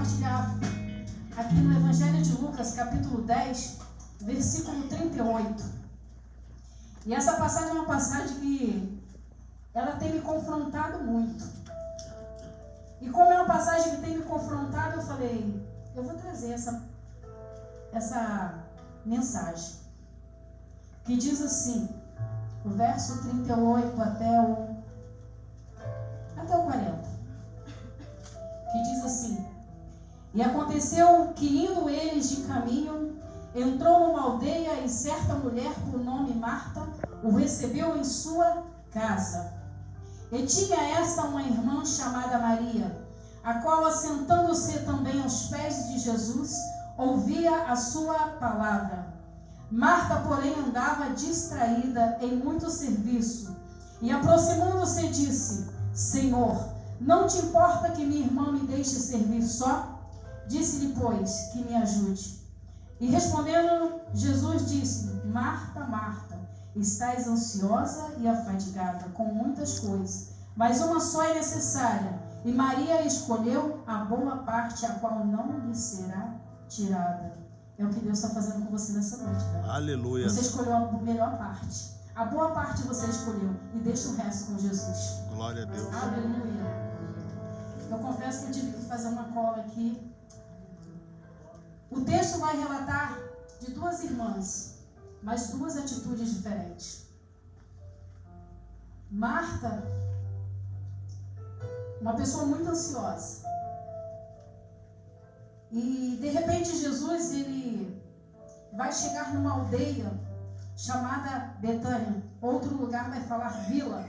compartilhar aqui no Evangelho de Lucas, capítulo 10, versículo 38. E essa passagem é uma passagem que ela tem me confrontado muito. E como é uma passagem que tem me confrontado, eu falei, eu vou trazer essa mensagem. Que diz assim, o verso 38 até o 40. Que diz assim: E aconteceu que, indo eles de caminho, entrou numa aldeia e certa mulher por nome Marta o recebeu em sua casa. E tinha esta uma irmã chamada Maria, a qual, assentando-se também aos pés de Jesus, ouvia a sua palavra. Marta, porém, andava distraída em muito serviço, e aproximando-se disse: Senhor, não te importa que minha irmã me deixe servir só? Disse-lhe, pois, que me ajude. E respondendo, Jesus disse: Marta, Marta, estás ansiosa e afadigada com muitas coisas, mas uma só é necessária, e Maria escolheu a boa parte, a qual não lhe será tirada. É o que Deus está fazendo com você nessa noite, né? Aleluia. Você escolheu a melhor parte. A boa parte você escolheu, e deixa o resto com Jesus. Glória a Deus. Aleluia. Eu confesso que eu tive que fazer uma cola aqui. O texto vai relatar de duas irmãs, mas duas atitudes diferentes. Marta, uma pessoa muito ansiosa. E de repente Jesus, ele vai chegar numa aldeia chamada Betânia. Outro lugar vai falar vila.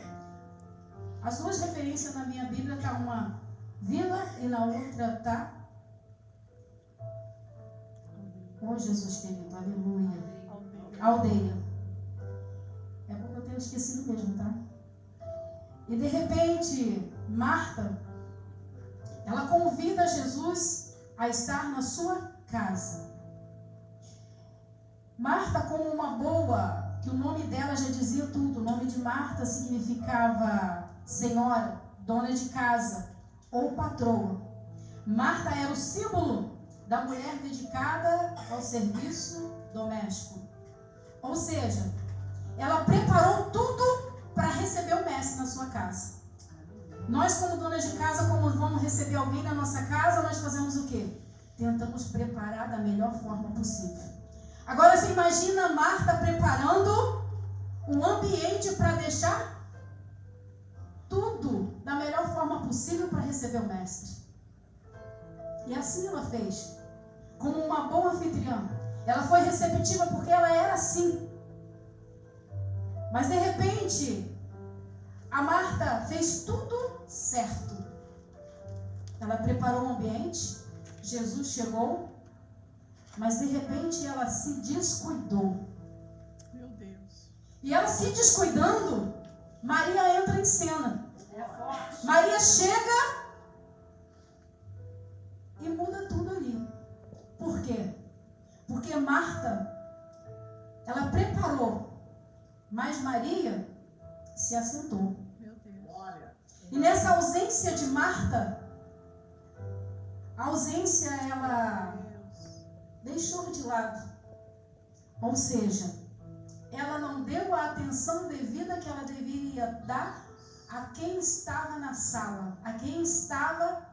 As duas referências na minha Bíblia tá uma vila e na outra tá oh Jesus querido, aleluia, aldeia. É porque eu tenho esquecido mesmo, tá? E de repente Marta, ela convida Jesus a estar na sua casa. Marta, como uma boa, que o nome dela já dizia tudo, o nome de Marta significava senhora, dona de casa ou patroa. Marta era o símbolo da mulher dedicada ao serviço doméstico. Ou seja, ela preparou tudo para receber o mestre na sua casa. Nós, como donas de casa, como vamos receber alguém na nossa casa, nós fazemos o quê? Tentamos preparar da melhor forma possível. Agora você imagina Marta preparando um ambiente para deixar tudo da melhor forma possível para receber o mestre. E assim ela fez, como uma boa anfitriã. Ela foi receptiva porque ela era assim. Mas de repente, a Marta fez tudo certo. Ela preparou o ambiente, Jesus chegou, mas de repente ela se descuidou. Meu Deus. E ela se descuidando, Maria entra em cena. Maria chega e muda tudo ali. Por quê? Porque Marta, ela preparou, mas Maria se assentou. Meu Deus. E nessa ausência de Marta, a ausência ela deixou de lado. Ou seja, ela não deu a atenção devida que ela deveria dar a quem estava na sala, a quem estava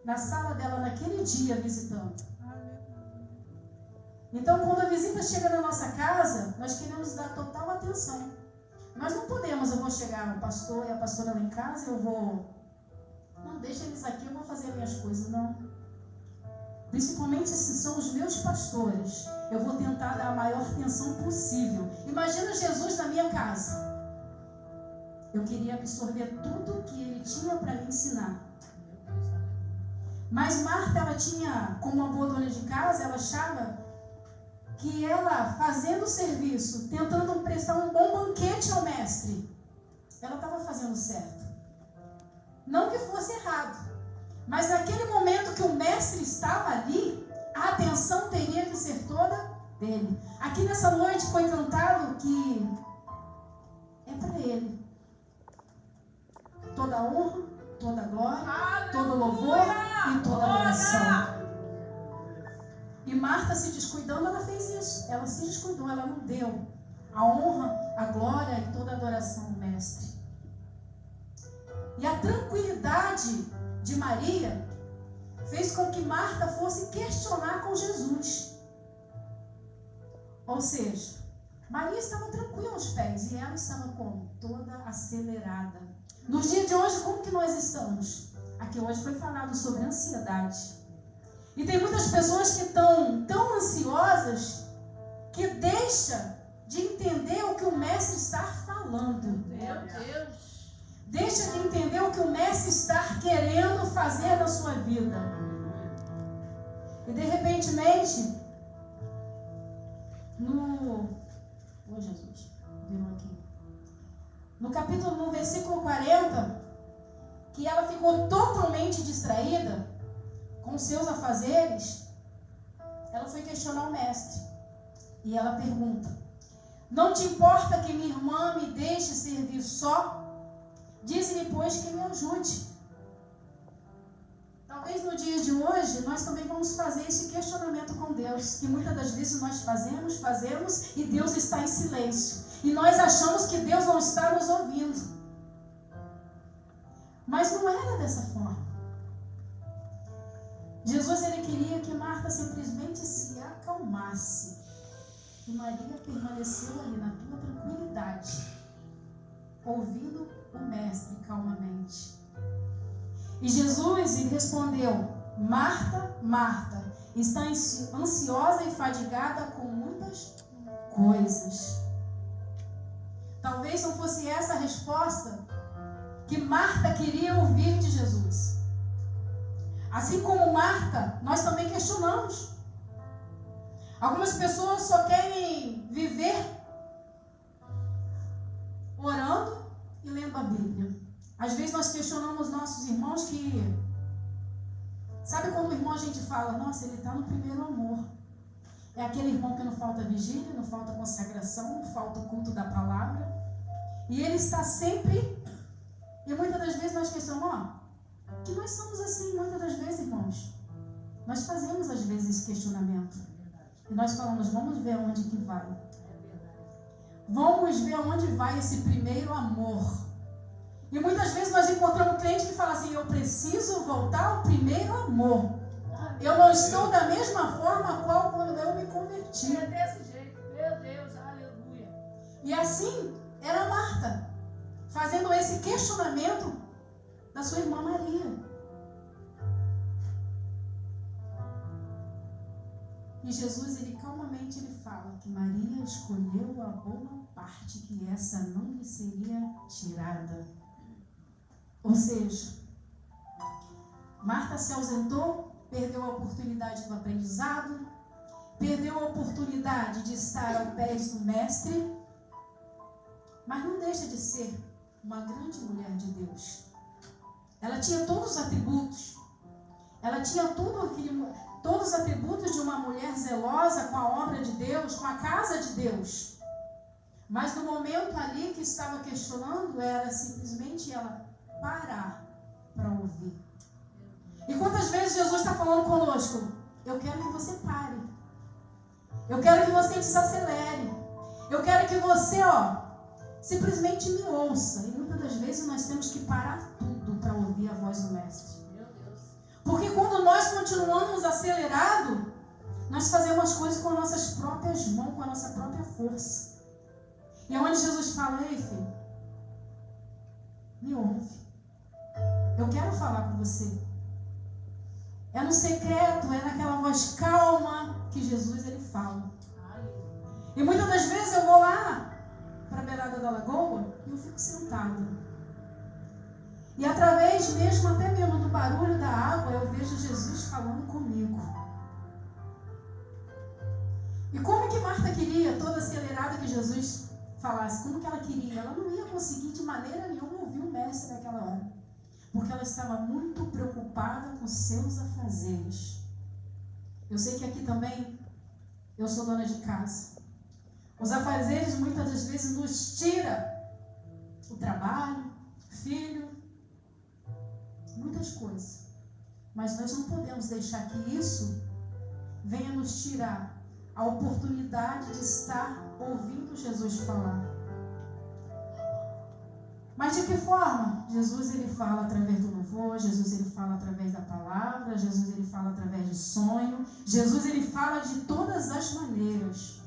na sala dela naquele dia visitando. Então, quando a visita chega na nossa casa, nós queremos dar total atenção. Nós não podemos, eu vou chegar o pastor e a pastora lá em casa, eu vou... Não, deixa eles aqui, eu vou fazer as minhas coisas, não. Principalmente se são os meus pastores, eu vou tentar dar a maior atenção possível. Imagina Jesus na minha casa. Eu queria absorver tudo que ele tinha para me ensinar. Mas Marta, ela tinha, como uma boa dona de casa, ela achava que ela, fazendo o serviço, tentando prestar um bom banquete ao mestre, ela estava fazendo certo. Não que fosse errado, mas naquele momento que o mestre estava ali, a atenção teria que ser toda dele. Aqui nessa noite foi cantado que é para ele. Toda honra, toda glória, todo louvor e toda adoração. E Marta, se descuidando, ela fez isso. Ela se descuidou, ela não deu a honra, a glória e toda a adoração ao Mestre. E a tranquilidade de Maria fez com que Marta fosse questionar com Jesus. Ou seja, Maria estava tranquila aos pés e ela estava como? Toda acelerada. Nos dias de hoje, como que nós estamos? Aqui hoje foi falado sobre ansiedade. E tem muitas pessoas que estão tão ansiosas que deixam de entender o que o Mestre está falando. Meu Deus. Deixa de entender o que o Mestre está querendo fazer na sua vida. E de repentemente, Jesus, virou aqui. No versículo 40, que ela ficou totalmente distraída com seus afazeres, ela foi questionar o Mestre. E ela pergunta: não te importa que minha irmã me deixe servir só? Dize-lhe, pois, que me ajude. Talvez no dia de hoje nós também vamos fazer esse questionamento com Deus, que muitas das vezes nós fazemos e Deus está em silêncio. E nós achamos que Deus não está nos ouvindo. Mas não era dessa forma. Jesus, ele queria que Marta simplesmente se acalmasse. E Maria permaneceu ali na tua tranquilidade, ouvindo o Mestre calmamente. E Jesus lhe respondeu: Marta, Marta, está ansiosa e fadigada com muitas coisas. Talvez não fosse essa a resposta que Marta queria ouvir de Jesus. Assim como Marta, nós também questionamos. Algumas pessoas só querem viver orando e lendo a Bíblia. Às vezes nós questionamos nossos irmãos que... Sabe quando o irmão a gente fala, nossa, ele está no primeiro amor. É aquele irmão que não falta vigília, não falta consagração, não falta o culto da palavra. E ele está sempre... E muitas das vezes nós questionamos, que nós somos assim muitas das vezes, irmãos. Nós fazemos às vezes esse questionamento. E nós falamos, vamos ver aonde que vai. Vamos ver aonde vai esse primeiro amor. E muitas vezes nós encontramos crente que fala assim, eu preciso voltar ao primeiro amor. Eu não estou da mesma forma qual quando eu me converti. É desse jeito. Meu Deus, aleluia. E assim era Marta, fazendo esse questionamento da sua irmã Maria. E Jesus, ele calmamente ele fala que Maria escolheu a boa parte, que essa não lhe seria tirada. Ou seja, Marta se ausentou, perdeu a oportunidade do aprendizado, perdeu a oportunidade de estar aos pés do Mestre, mas não deixa de ser uma grande mulher de Deus. Ela tinha todos os atributos. Ela tinha todos os atributos de uma mulher zelosa com a obra de Deus, com a casa de Deus. Mas no momento ali que estava questionando, era simplesmente ela parar para ouvir. E quantas vezes Jesus está falando conosco? Eu quero que você pare. Eu quero que você desacelere. Eu quero que você, simplesmente me ouça. E muitas das vezes nós temos que parar tudo para ouvir a voz do Mestre. Meu Deus. Porque quando nós continuamos acelerados, nós fazemos as coisas com as nossas próprias mãos, com a nossa própria força. E é onde Jesus fala, ei filho, me ouve. Eu quero falar com você. É no secreto, é naquela voz calma que Jesus ele fala. E muitas das vezes eu vou lá para a beirada da lagoa e eu fico sentada. E através mesmo, até mesmo do barulho da água, eu vejo Jesus falando comigo. E como que Marta queria, toda acelerada, que Jesus falasse? Como que ela queria? Ela não ia conseguir de maneira nenhuma ouvir o Mestre naquela hora. Porque ela estava muito preocupada com seus afazeres. Eu sei que aqui também eu sou dona de casa. Os afazeres muitas das vezes nos tira o trabalho, filho, muitas coisas. Mas nós não podemos deixar que isso venha nos tirar a oportunidade de estar ouvindo Jesus falar. Mas de que forma? Jesus ele fala através do louvor, Jesus ele fala através da palavra, Jesus ele fala através de sonho, Jesus ele fala de todas as maneiras.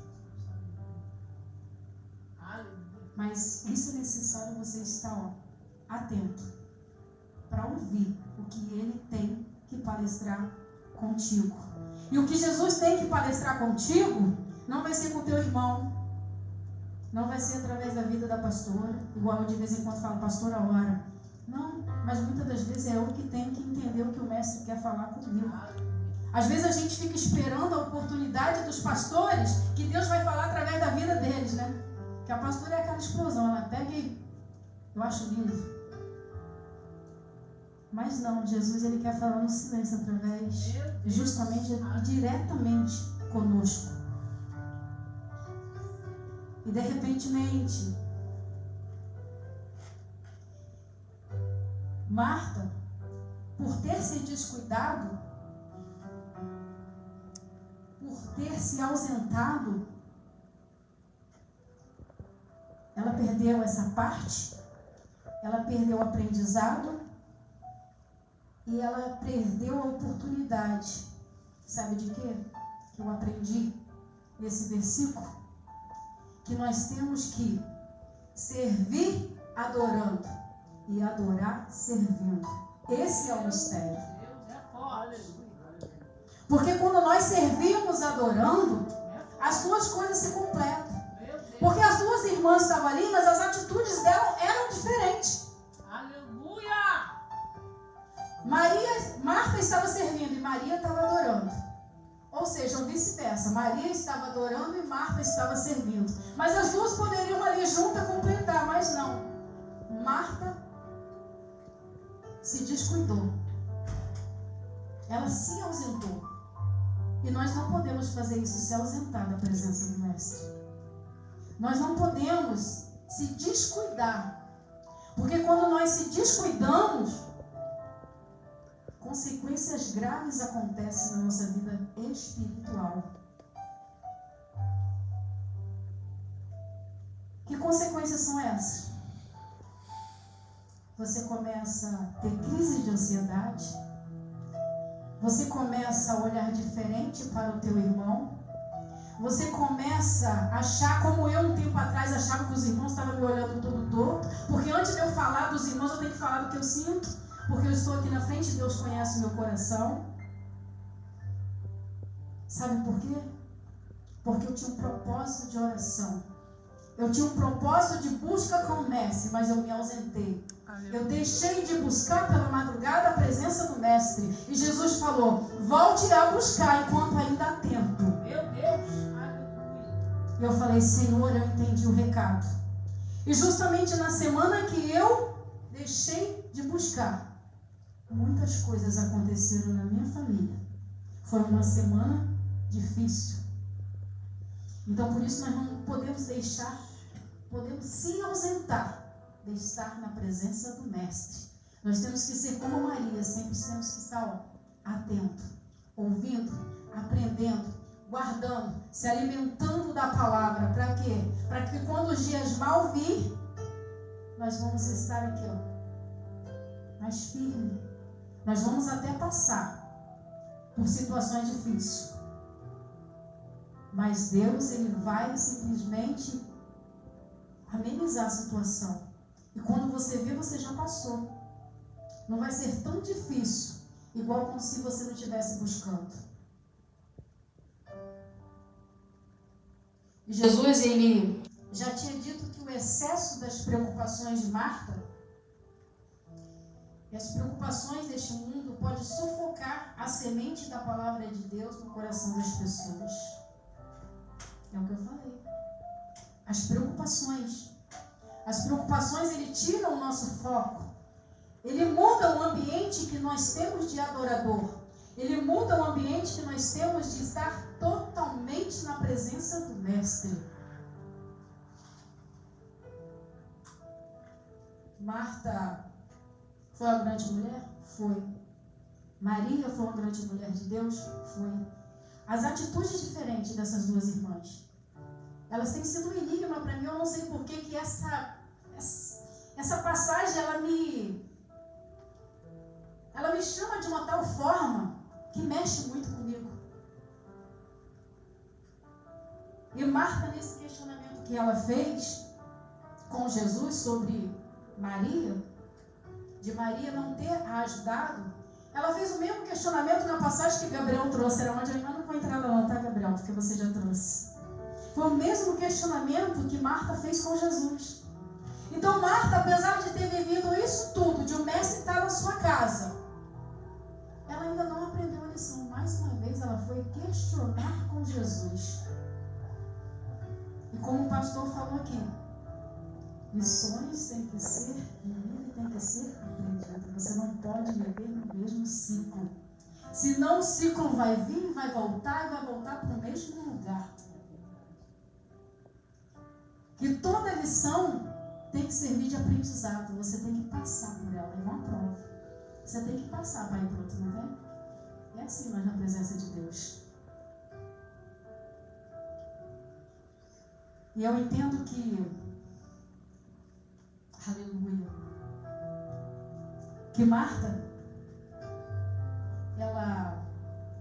Mas isso é necessário você estar atento para ouvir o que ele tem que palestrar contigo. E o que Jesus tem que palestrar contigo não vai ser com o teu irmão, não vai ser através da vida da pastora, igual eu de vez em quando falo, pastora, ora. Não, mas muitas das vezes é eu que tenho que entender o que o mestre quer falar comigo. Às vezes a gente fica esperando a oportunidade dos pastores, que Deus vai falar através da vida deles, né? Que a pastora é aquela explosão, ela pega e eu acho lindo. Mas não, Jesus ele quer falar no silêncio através, justamente e diretamente conosco. E de repentemente, Marta, por ter se descuidado, por ter se ausentado, ela perdeu essa parte, ela perdeu o aprendizado e ela perdeu a oportunidade. Sabe de quê? Que eu aprendi nesse versículo? Que nós temos que servir adorando e adorar servindo. Esse é o mistério. Porque quando nós servimos adorando, as duas coisas se completam. Porque as duas irmãs estavam ali, mas as atitudes dela eram diferentes. Aleluia! Marta estava servindo e Maria estava adorando. Ou seja, ou vice-versa. Maria estava adorando e Marta estava servindo. Mas as duas poderiam ali juntas completar, mas não. Marta se descuidou. Ela se ausentou. E nós não podemos fazer isso, se ausentar da presença do Mestre. Nós não podemos se descuidar. Porque quando nós se descuidamos, consequências graves acontecem na nossa vida espiritual. Que consequências são essas? Você começa a ter crise de ansiedade. Você começa a olhar diferente para o teu irmão. Você começa a achar, como eu um tempo atrás achava que os irmãos estavam me olhando todo torto. Porque antes de eu falar dos irmãos, eu tenho que falar do que eu sinto. Porque eu estou aqui na frente e Deus conhece o meu coração. Sabe por quê? Porque eu tinha um propósito de oração. Eu tinha um propósito de busca com o Mestre, mas eu me ausentei. Eu deixei de buscar pela madrugada a presença do Mestre. E Jesus falou, volte a buscar enquanto ainda há tempo. Meu Deus! Aleluia! E eu falei, Senhor, eu entendi o recado. E justamente na semana que eu deixei de buscar, muitas coisas aconteceram na minha família. Foi uma semana difícil. Então, por isso, nós não podemos deixar, podemos se ausentar de estar na presença do Mestre. Nós temos que ser como Maria, sempre temos que estar atento, ouvindo, aprendendo, guardando, se alimentando da palavra. Para quê? Para que quando os dias mal vir, nós vamos estar aqui, mais firme. Nós vamos até passar por situações difíceis. Mas Deus, Ele vai simplesmente amenizar a situação. E quando você vê, você já passou. Não vai ser tão difícil, igual como se você não estivesse buscando. E Jesus, Ele já tinha dito que o excesso das preocupações de Marta, e as preocupações deste mundo, pode sufocar a semente da palavra de Deus no coração das pessoas. É o que eu falei. As preocupações, ele tira o nosso foco. Ele muda o ambiente que nós temos de adorador. Ele muda o ambiente que nós temos de estar totalmente na presença do Mestre. Marta foi uma grande mulher? Foi. Maria foi uma grande mulher de Deus? Foi. as atitudes diferentes dessas duas irmãs. Elas têm sido um enigma para mim. Eu não sei por que essa passagem ela me chama de uma tal forma que mexe muito comigo. E Marta, nesse questionamento que ela fez com Jesus sobre Maria, de Maria não ter a ajudado, ela fez o mesmo questionamento na passagem que Gabriel trouxe. Era onde eu não vou entrar não, tá, Gabriel? Porque você já trouxe. Foi o mesmo questionamento que Marta fez com Jesus. Então Marta, apesar de ter vivido isso tudo, de um mestre estar na sua casa, ela ainda não aprendeu a lição. Mais uma vez ela foi questionar com Jesus. E como o pastor falou aqui, lições têm que ser vividas e têm que ser aprendidas. Você não pode viver no mesmo ciclo. Senão o ciclo vai vir, vai voltar e vai voltar para o mesmo lugar. Que toda lição tem que servir de aprendizado. Você tem que passar por ela, é uma prova. Você tem que passar para ir para outro, não tem? É assim nós na presença de Deus. E eu entendo que, aleluia, que Marta, ela,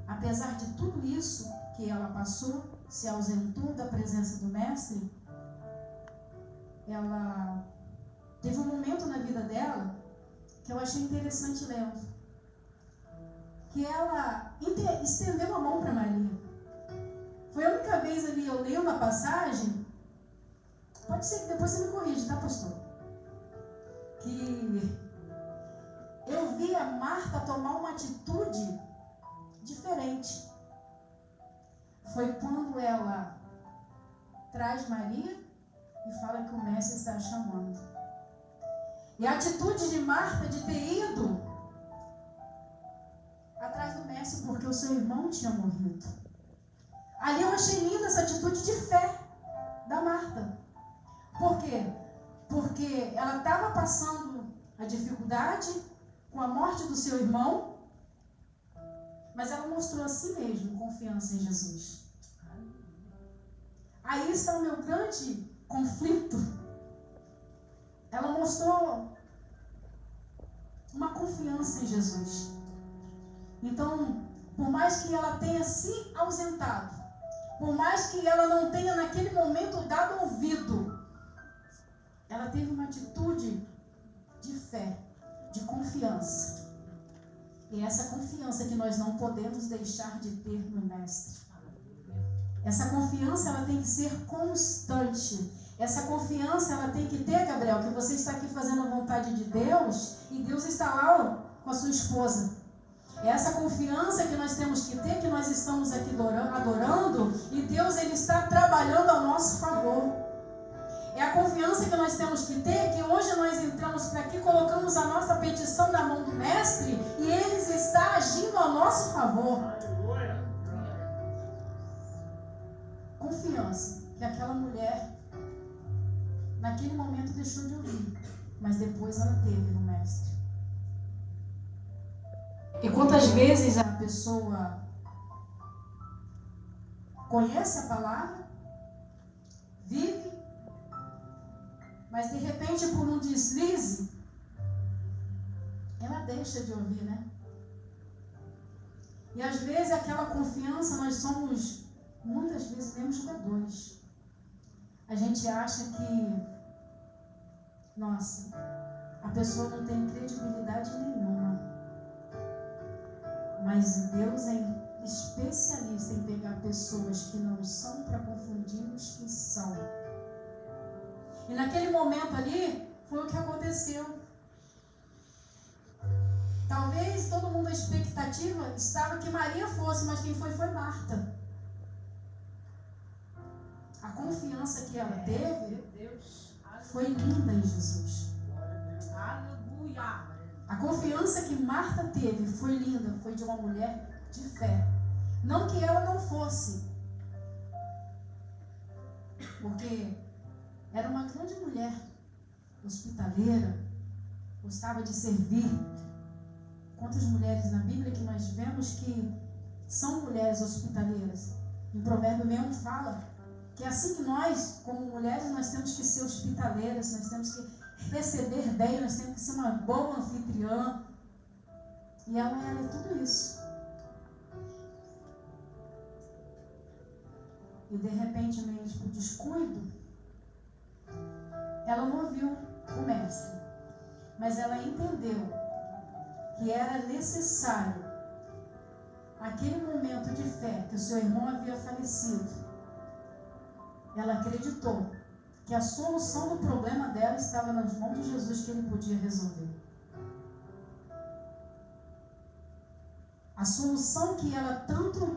apesar de tudo isso que ela passou, se ausentou da presença do mestre, ela teve um momento na vida dela que eu achei interessante lendo, que ela estendeu a mão para Maria. Foi a única vez ali eu lendo a passagem, pode ser que depois você me corrija, tá, pastor? Que eu vi a Marta tomar uma atitude diferente. Foi quando ela traz Maria e fala que o mestre está chamando. E a atitude de Marta de ter ido atrás do mestre porque o seu irmão tinha morrido. Ali eu achei linda essa atitude de fé da Marta. Por quê? Porque ela estava passando a dificuldade com a morte do seu irmão, mas ela mostrou a si mesma confiança em Jesus. Aí está o meu grande conflito. Ela mostrou uma confiança em Jesus. Então, por mais que ela tenha se ausentado, por mais que ela não tenha naquele momento dado ouvido, ela teve uma atitude de fé, de confiança. E essa confiança que nós não podemos deixar de ter no mestre. Essa confiança ela tem que ser constante. Essa confiança ela tem que ter, Gabriel, que você está aqui fazendo a vontade de Deus e Deus está lá com a sua esposa. É essa confiança que nós temos que ter, que nós estamos aqui adorando e Deus ele está trabalhando ao nosso favor. É a confiança que nós temos que ter, que hoje nós entramos para aqui, colocamos a nossa petição na mão do mestre e ele está agindo ao nosso favor. Confiança que aquela mulher naquele momento deixou de ouvir, mas depois ela teve no mestre. E quantas vezes a pessoa conhece a palavra, vive, mas de repente por um deslize, ela deixa de ouvir, né? E às vezes aquela confiança, nós somos muitas vezes mesmo jogadores. A gente acha que, nossa, a pessoa não tem credibilidade nenhuma. Mas Deus é especialista em pegar pessoas que não são para confundir os que são. E naquele momento ali, foi o que aconteceu. Talvez todo mundo, a expectativa estava que Maria fosse, mas quem foi Marta. A confiança que ela teve foi linda em Jesus. Aleluia. A confiança que Marta teve foi linda, foi de uma mulher de fé. Não que ela não fosse, porque era uma grande mulher, hospitaleira, gostava de servir. Quantas mulheres na Bíblia que nós vemos que são mulheres hospitaleiras. Em Provérbio mesmo fala que é assim que nós, como mulheres, nós temos que ser hospitaleiras, nós temos que receber bem, nós temos que ser uma boa anfitriã. E ela era tudo isso. E de repente, por descuido, ela não ouviu o mestre, mas ela entendeu que era necessário aquele momento de fé que o seu irmão havia falecido. Ela acreditou que a solução do problema dela estava nas mãos de Jesus, que ele podia resolver. A solução que ela tanto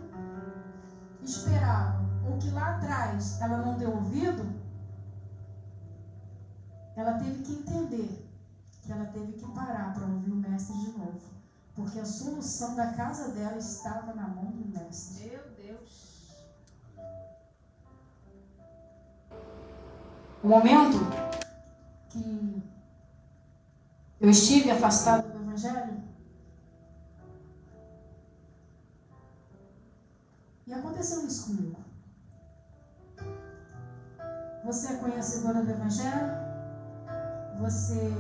esperava, ou que lá atrás ela não deu ouvido, ela teve que entender que ela teve que parar para ouvir o mestre de novo, porque a solução da casa dela estava na mão do mestre. Meu Deus. O momento que eu estive afastado do Evangelho, e aconteceu isso comigo. Você é conhecedora do Evangelho? Você,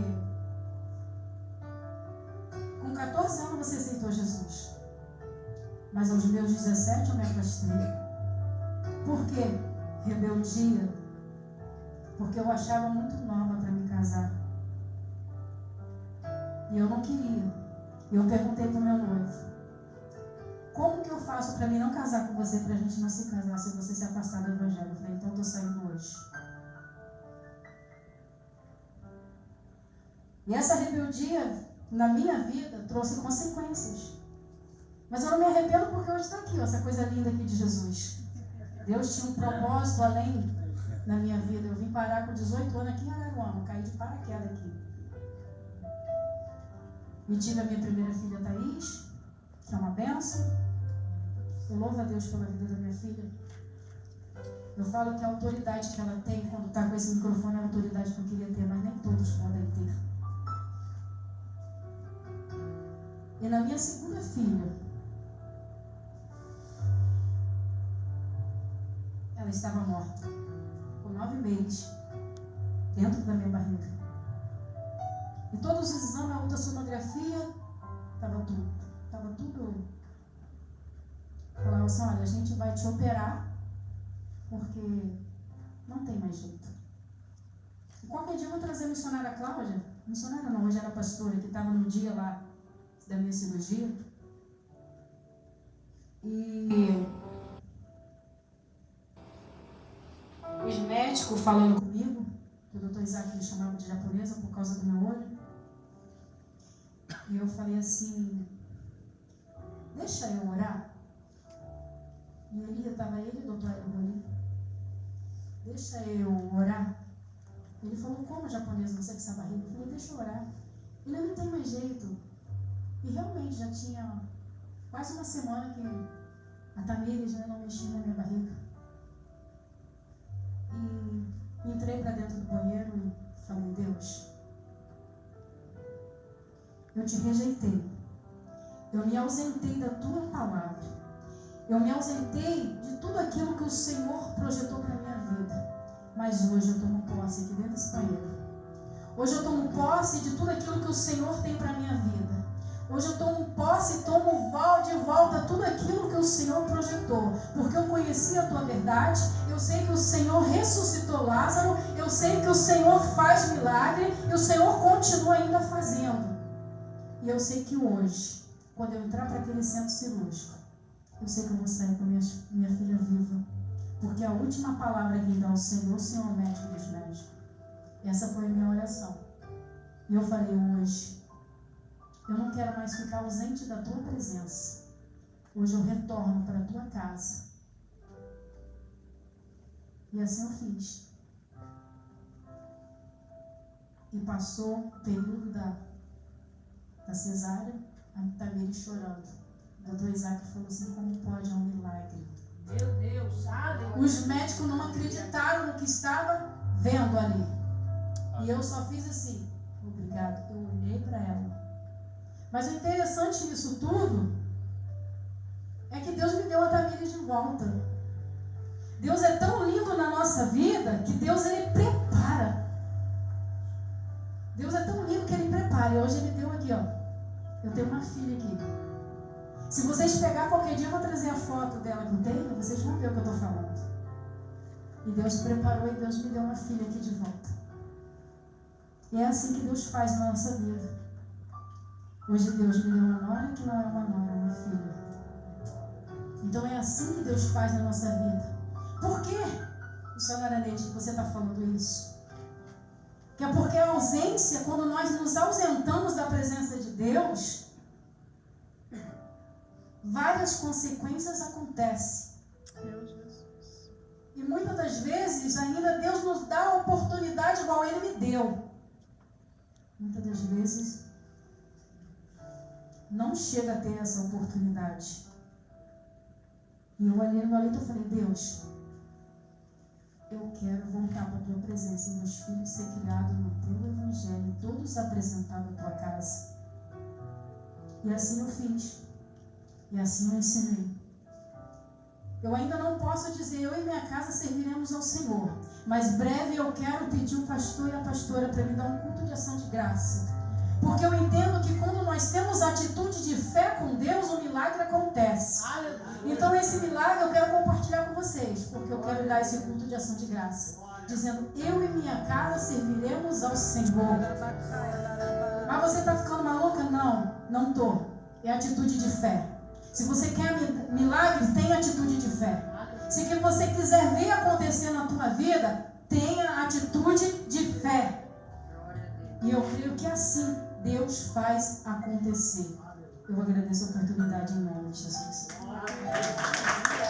com 14 anos, você aceitou Jesus. Mas aos meus 17 eu me afastei. Por quê? Rebeldia. Porque eu achava muito nova para me casar. E eu não queria. E eu perguntei para o meu noivo: como que eu faço para mim não casar com você, para a gente não se casar, se você se afastar do Evangelho? Eu falei: então eu estou saindo hoje. E essa rebeldia na minha vida trouxe consequências. Mas eu não me arrependo, porque hoje está aqui, ó, essa coisa linda aqui de Jesus. Deus tinha um propósito além na minha vida. Eu vim parar com 18 anos aqui em Araruama, caí de paraquedas aqui. E tive a minha primeira filha, Thaís, que é uma bênção. Eu louvo a Deus pela vida da minha filha. Eu falo que a autoridade que ela tem quando está com esse microfone é a autoridade que eu queria ter, mas nem todos podem ter. E na minha segunda filha, ela estava morta, com 9 meses, dentro da minha barriga. E todos os exames, a ultrassonografia, estava tudo. Falaram assim: olha, a gente vai te operar, porque não tem mais jeito. E qualquer dia eu vou trazer a missionária Cláudia, missionária não, hoje era pastora, que estava no dia lá da minha cirurgia. E os médicos falando comigo, que o doutor Isaac me chamava de japonesa por causa do meu olho. E eu falei assim: deixa eu orar. E ali estava ele, o doutor Eliboni. Deixa eu orar. Ele falou: como japonesa, você com essa barriga? Eu falei: deixa eu orar. Ele: não tem mais jeito. E realmente já tinha quase uma semana que a Tamires já não mexia na minha barriga. E entrei para dentro do banheiro e falei: Deus, eu te rejeitei. Eu me ausentei da tua palavra. Eu me ausentei de tudo aquilo que o Senhor projetou para a minha vida. Mas hoje eu tomo posse aqui dentro desse banheiro. Hoje eu tomo posse de tudo aquilo que o Senhor tem para a minha vida. Hoje eu tomo posse e tomo de volta tudo aquilo que o Senhor projetou. Porque eu conheci a tua verdade. Eu sei que o Senhor ressuscitou Lázaro. Eu sei que o Senhor faz milagre. E o Senhor continua ainda fazendo. E eu sei que hoje, quando eu entrar para aquele centro cirúrgico, eu sei que eu vou sair com minha filha viva. Porque a última palavra que dá ao Senhor, o Senhor é o médico dos médicos. Essa foi a minha oração. E eu falei: hoje, eu não quero mais ficar ausente da tua presença. Hoje eu retorno para a tua casa. E assim eu fiz. E passou o período da cesárea, a Tamires chorando. O doutor Isaac falou assim: como pode? É um milagre. Meu Deus, aleluia. Os médicos não acreditaram no que estava vendo ali. E eu só fiz assim: obrigado. Eu olhei para ela. Mas o interessante nisso tudo é é que Deus me deu a Tamires de volta. Deus é tão lindo na nossa vida que Deus, Ele prepara. Deus é tão lindo que Ele prepara. E hoje Ele deu aqui, ó. Eu tenho uma filha aqui. Se vocês pegar qualquer dia, eu vou trazer a foto dela que eu tenho, vocês vão ver o que eu estou falando. E Deus preparou e Deus me deu uma filha aqui de volta. E é assim que Deus faz na nossa vida. Hoje Deus me deu uma nora que não é uma nora, é uma filha. Então é assim que Deus faz na nossa vida. Por quê, missionária Neide, que você está falando isso? Que é porque a ausência, quando nós nos ausentamos da presença de Deus, várias consequências acontecem. E muitas das vezes ainda Deus nos dá a oportunidade igual Ele me deu. Muitas das vezes não chega a ter essa oportunidade. E eu ali no meu leito eu falei, Deus, eu quero voltar para a tua presença e meus filhos ser criados no teu evangelho, todos apresentados à tua casa. E assim eu fiz. E assim eu ensinei. Eu ainda não posso dizer, eu e minha casa serviremos ao Senhor. Mas breve eu quero pedir o pastor e a pastora para me dar um culto de ação de graça. Porque eu entendo que quando nós temos atitude de fé com Deus, o milagre acontece. Então esse milagre eu quero compartilhar com vocês, porque eu quero dar esse culto de ação de graça. Dizendo, eu e minha casa serviremos ao Senhor. Mas você está ficando maluca? Não, não estou. É atitude de fé. Se você quer milagre, tenha atitude de fé. Se que você quiser ver acontecer na tua vida, tenha atitude de fé. E eu creio que assim Deus faz acontecer. Eu agradeço a oportunidade em nome de Jesus.